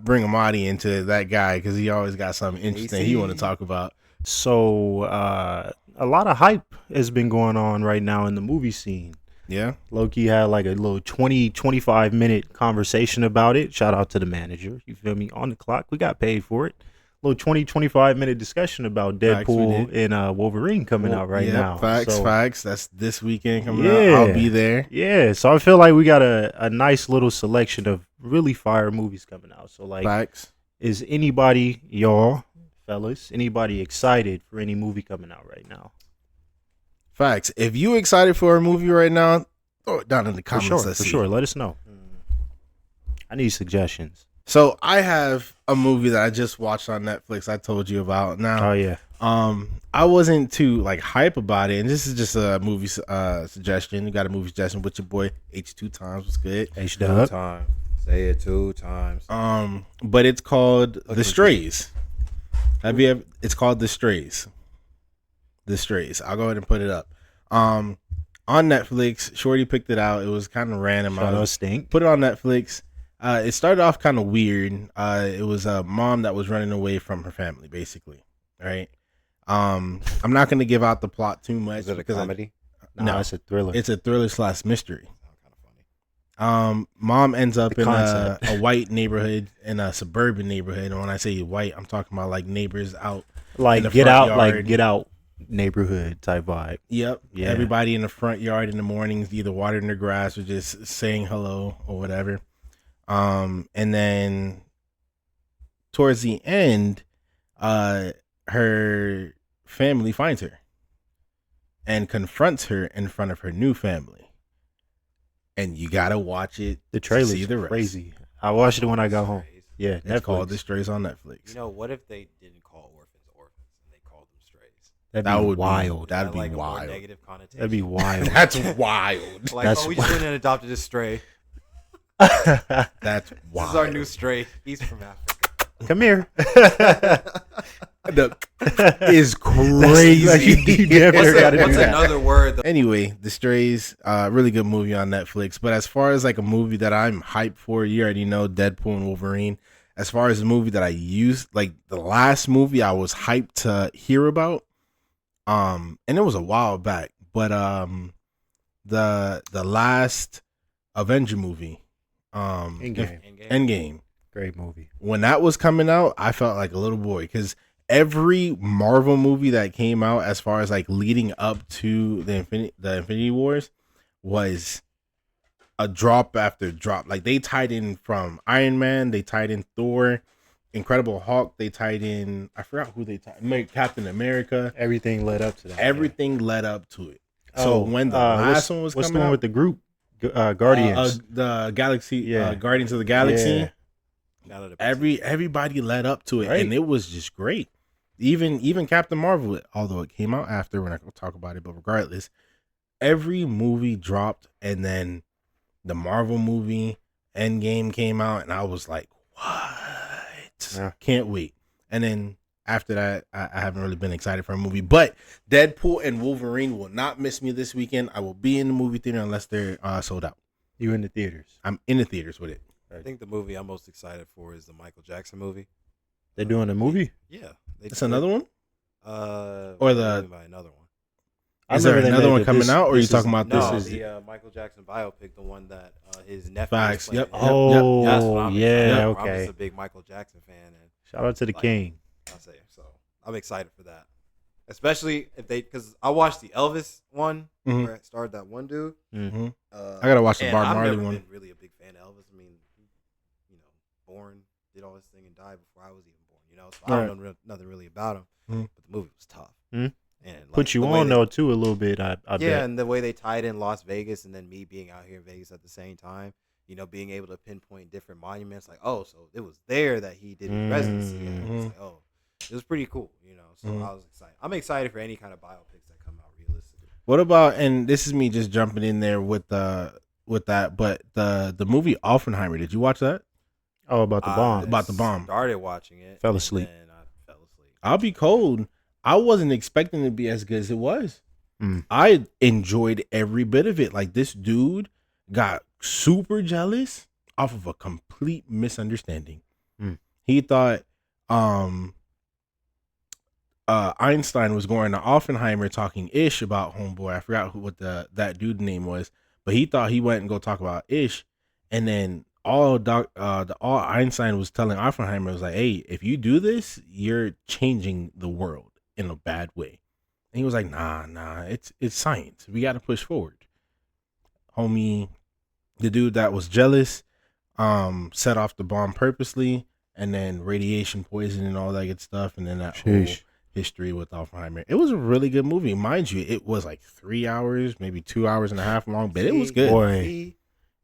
bring Amadi into that guy because he always got something interesting he want to talk about. So a lot of hype has been going on right now in the movie scene. Yeah, Loki had like a little 25 minute conversation about it. Shout out to the manager. You feel me? On the clock. We got paid for it. Little 25 minute discussion about Deadpool and Wolverine coming out right now. Facts. That's this weekend coming Yeah. out. I'll be there. Yeah, so I feel like we got a nice little selection of really fire movies coming out. So like, Facts. is anybody, y'all, fellas, anybody excited for any movie coming out right now? Facts. If you excited for a movie right now, throw it down in the comments. For sure. Let us know. I need suggestions. So I have a movie that I just watched on Netflix. I told you about. Now, Oh yeah. I wasn't too like hype about it, and this is just a movie suggestion. You got a movie suggestion with your boy H2 times. Was good. H Two Dub. times. Say it 2 times. But it's called Okay. The Strays. Have you ever? It's called The Strays. The Strays. I'll go ahead and put it up. On Netflix. Shorty picked it out. It was kind of random. Shout out Stink. Put it on Netflix. It started off kind of weird. It was a mom that was running away from her family, basically. Right. I'm not gonna give out the plot too much. Is it a because comedy? No, it's a thriller. it's a thriller / mystery. Kind of funny. Mom ends up The in concept. a white neighborhood, in a suburban neighborhood. And when I say white, I'm talking about like neighbors out. like in the get front out, yard. like get out neighborhood type vibe. Yep. Yeah. Everybody in the front yard in the mornings, either watering their grass or just saying hello or whatever. And then towards the end, her family finds her and confronts her in front of her new family. And you gotta watch it. The to trailer's see the rest. crazy. I watched it when I got home. Yeah, It's called Netflix. The Strays on Netflix. You know, what if they didn't call orphans and they called them strays? That'd that be would wild. That'd Is that be like a more wild. negative connotation. That'd be wild. That's wild. Like, That's we just went and adopted a stray. That's wild. This is our new stray. He's from Africa. Come here. Is crazy. You never What's, gotta do what's that. another word? Anyway, The Strays, really good movie on Netflix. But as far as like a movie that I'm hyped for, you already know Deadpool and Wolverine. As far as a movie that I used, like the last movie I was hyped to hear about, and it was a while back, but the last Avenger movie, Endgame. Endgame. Great movie. When that was coming out, I felt like a little boy because every Marvel movie that came out, as far as like leading up to the Infinity Wars, was a drop after drop. Like they tied in from Iron Man, they tied in Thor, Incredible Hulk, they tied in, I forgot who they tied, Captain America. Everything led up to that. Everything led up to it. So when the last one was what's coming the one out, with the group? Guardians. the Galaxy, Yeah. Guardians of the Galaxy. Yeah. Everybody led up to it, Right. and it was just great. Even Captain Marvel, although it came out after, we're not gonna talk about it, but regardless, every movie dropped, and then the Marvel movie Endgame came out, and I was like, what? Yeah. Can't wait. And then after that, I haven't really been excited for a movie. But Deadpool and Wolverine will not miss me this weekend. I will be in the movie theater unless they're sold out. You in the theaters? I'm in the theaters with it. I think the movie I'm most excited for is the Michael Jackson movie. They're doing a movie? Yeah. It's another one? Or the- by another one. Is there another one coming out, or are you talking about No, this? the Michael Jackson biopic, the one that his nephew. Facts, was playing yep. in. Oh, That's what I'm yeah, excited for. I'm okay. just a big Michael Jackson fan, and Shout out to the Like, king. I'll say so. I'm excited for that, especially if because I watched the Elvis one Mhm. where it starred that one dude. Mm-hmm. I gotta watch the and Bob I've Marley never one. been really a big fan of Elvis. I mean, born, did all this thing, and died before I was even born. So I don't know nothing really about him. Mhm. But the movie was tough. Mhm. And like, Put you the way on they- though too a little bit. I yeah, bet. and the way they tied in Las Vegas, and then me being out here in Vegas at the same time, being able to pinpoint different monuments, like, oh, so it was there that he did his residency. And it was like, oh, it was pretty cool, So Mhm. I was excited. I'm excited for any kind of biopics that come out realistically. What about, and this is me just jumping in there with that, but the movie Oppenheimer, did you watch that? Oh, about the bomb. About the bomb. Started watching it. Fell and asleep. then I fell asleep. I'll be cold. I wasn't expecting it to be as good as it was. Mm. I enjoyed every bit of it. Like, this dude got super jealous off of a complete misunderstanding. Mm. He thought Einstein was going to Oppenheimer talking ish about homeboy. I forgot what that dude name was, but he thought he went and go talk about ish, and then all Einstein was telling Oppenheimer was like, "Hey, if you do this, you're changing the world in a bad way." And he was like, "Nah, it's science. We got to push forward." Homie, the dude that was jealous, set off the bomb purposely, and then radiation poisoning and all that good stuff, and then that whole Sheesh. history with Oppenheimer. It was a really good movie, mind you. It was like 3 hours, maybe 2 hours and a half long, but it was good. Boy.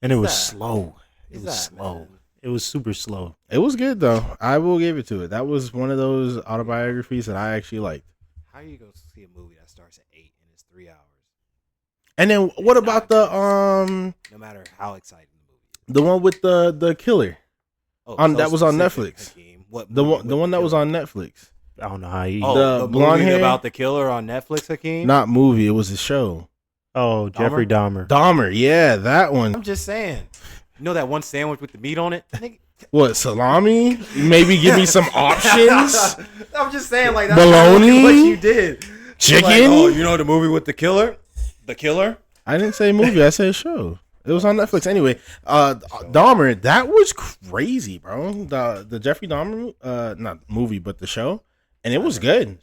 And it was that? slow. It Is was that, slow. man? It was super slow. It was good though. I will give it to it. That was one of those autobiographies that I actually liked. How are you gonna see a movie that starts at 8 and it's 3 hours? And then what It's about not the No matter how exciting the movie is. the one with the killer? Oh, that was on specific, Netflix. Hakeem. What The movie one with the one that was killer? on Netflix. I don't know how he. Oh, the the blonde movie hair? about the killer on Netflix, Hakeem. Not movie, it was a show. Oh, Jeffrey Dahmer. Dahmer, yeah, that one. I'm just saying. You know that one sandwich with the meat on it? Nigga. What, salami? Maybe give me some options. I'm just saying, like, that's Bologna? what you did. Chicken? Like, oh, you know the movie with the killer? The killer? I didn't say movie, I said show. It was on Netflix. Anyway, Dahmer, that was crazy, bro. The Jeffrey Dahmer, not movie, but the show. And it was good.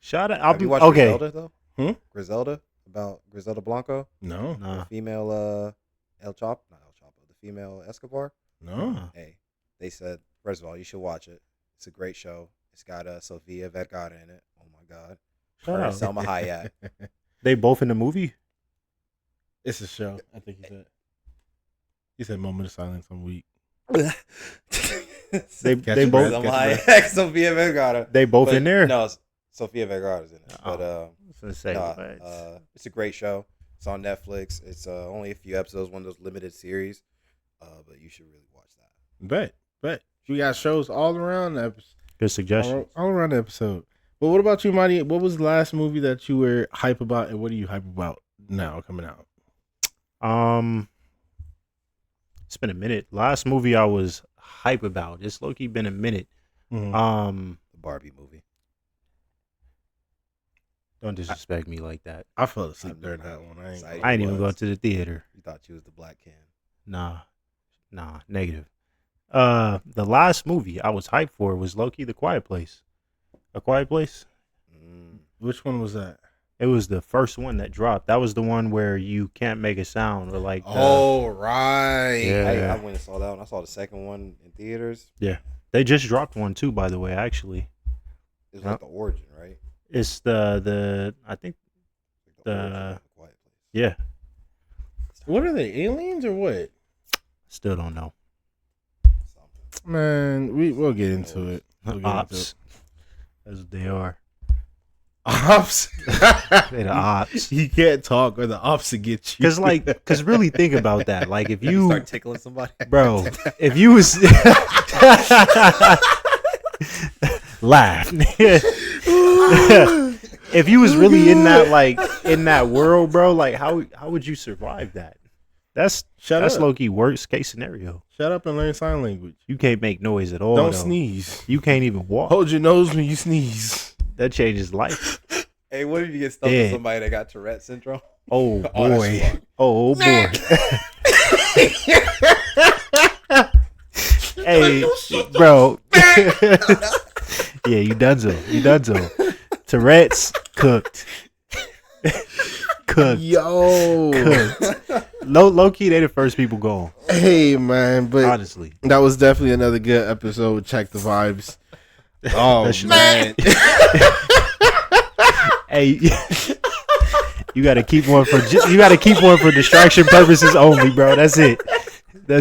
Shout out. I'll Have be you watched okay. Griselda, though? Hmm? Griselda? About Griselda Blanco? No, Nah. Female El Chapo? Not El Chapo. The female Escobar? no. Hey, they said, first of all, you should watch it. It's a great show. It's got Sofia Vergara in it. Oh, my God. Shout Her and out. Selma Hayek. They both in the movie. It's a show, I think he said. He said moment of silence. I'm weak. They Catch they your both breath. Selma Hayek, Sofia Vergara. they both But in there. No, Sofia Vergara's in it. But I was gonna say, nah, what? it's a great show. It's on Netflix. It's only a few episodes, one of those limited series. But you should really watch that. Bet. We got shows all around the episode. Good suggestion. All around the episode. But what about you, Marty? What was the last movie that you were hype about, and what are you hype about now coming out? It's been a minute. Last movie I was hype about. It's low key been a minute. Mhm. The Barbie movie. Don't disrespect me like that. I fell asleep I during know. that one. Excited. I ain't even was. go to the theater. You thought you was the black can. Nah, negative. The last movie I was hyped for was low key The Quiet Place. A Quiet Place. Which one was that? It was the first one that dropped. That was the one where you can't make a sound or like. Right. Yeah. I went and saw that one. I saw the second one in theaters. They just dropped one too, by the way. Actually, It was like the origin, right? it's the I think Like The- origin of the Quiet Place. yeah. What are they? Aliens or what? Still don't know. Something. Man, we'll get into it. We'll get into Ops, as they are. Ops. They the ops. He can't talk or the ops will get you. Cause really think about that. Like if You you, start tickling somebody. bro, if you was laugh. If you was really in that world, bro, like how would you survive that? That's up. low key worst case scenario. Shut up and learn sign language. You can't make noise at all. Don't though. sneeze. You can't even walk. Hold your nose when you sneeze. That changes life. Hey, what if you get stuck with somebody that got Tourette syndrome? Oh Oh, that boy. shit Oh boy. Hey, bro. Yeah, you donezo. Tourette's cooked. Cooked. Yo. Cooked. Low key, they the first people gone. Hey, man. But Honestly. that was definitely another good episode. Check the vibes. Oh, That shit- man. Hey, you gotta keep one for distraction purposes only, bro. That's it. bro,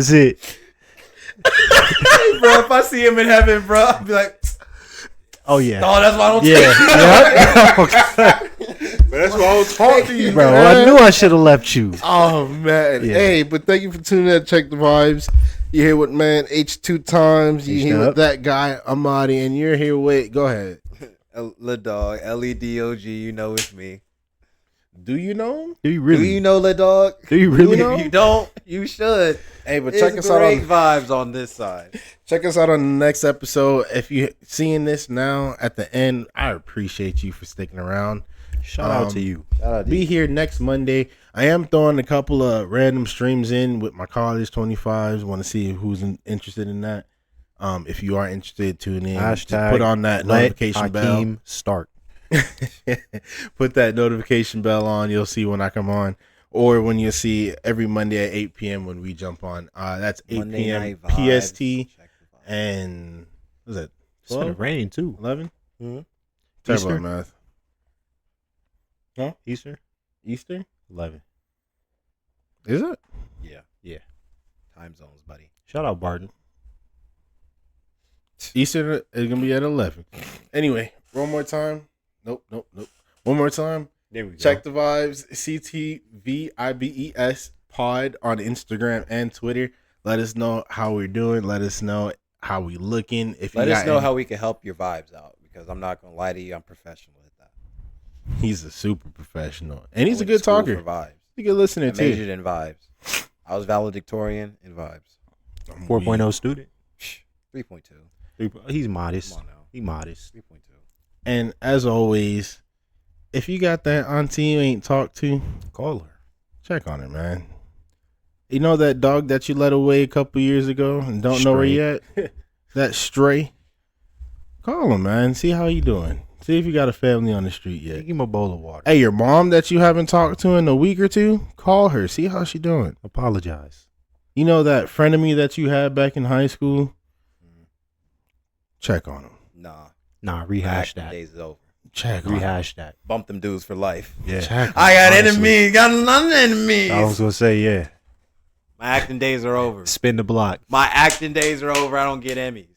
if I see him in heaven, bro, I'll be like, Oh yeah. oh, that's why I don't Yeah. That's why I was talking to you, Bro, man. I knew I should have left you. Oh, man. Yeah. Hey, but thank you for tuning in. Check the vibes. You're here with man H2 times. You're here with that guy, Amadi, and you're here with, go ahead. Le Dog, LEDOG, you know it's me. Do you know him? Do you really? Do you know Le Dog? Do you really? know? If you don't, you should. Hey, but It's check us out great on vibes on this side. check us out on the next episode. If you're seeing this now at the end, I appreciate you for sticking around. Shout out to you. Shout out to Be you. here next Monday. I am throwing a couple of random streams in with my college 25s. Want to see who's interested in that. If you are interested, tune in. Just Hashtag put on that notification bell. Hakeem start. Put that notification bell on. You'll see when I come on, or when you see every Monday at 8 p.m. when we jump on. That's 8 Monday p.m. Night Vibes. PST Check the vibes. and what is it? It's been raining too. 11? Mhm. Terrible Easter? at math. Huh? Easter Easter? 11. Is it? Yeah. Time zones, buddy. Shout out Barton. Easter is gonna be at 11. Anyway, one more time. Nope. One more time. There we go. Check the vibes. CTVIBES pod on Instagram and Twitter. Let us know how we're doing. Let us know how we looking. If Let you us got know any- how we can help your vibes out, because I'm not gonna lie to you, I'm professional at that. he's a super professional and he's I a went good to school talker. For vibes. He's a good listener I too. majored in vibes. I was valedictorian in vibes. 4.0 student. 3.2. He's modest. Come on now. He modest. 3.2. And as always, if you got that auntie you ain't talked to, Call her. check on her, man. You know that dog that you let away a couple years ago and don't know her yet? That stray? Call him, man. See how he doing. See if you got a family on the street yet. Give him a bowl of water. Hey, your mom that you haven't talked to in a week or two, call her. See how she doing. Apologize. You know that friend of me that you had back in high school? Check on him. Nah, rehash My that. days is over. Check on him. Rehash that. Bump them dudes for life. Yeah. Check on I got Honestly. enemies. Got none enemies. I was gonna say yeah. My acting days are over. Spin the block. My acting days are over. I don't get Emmys.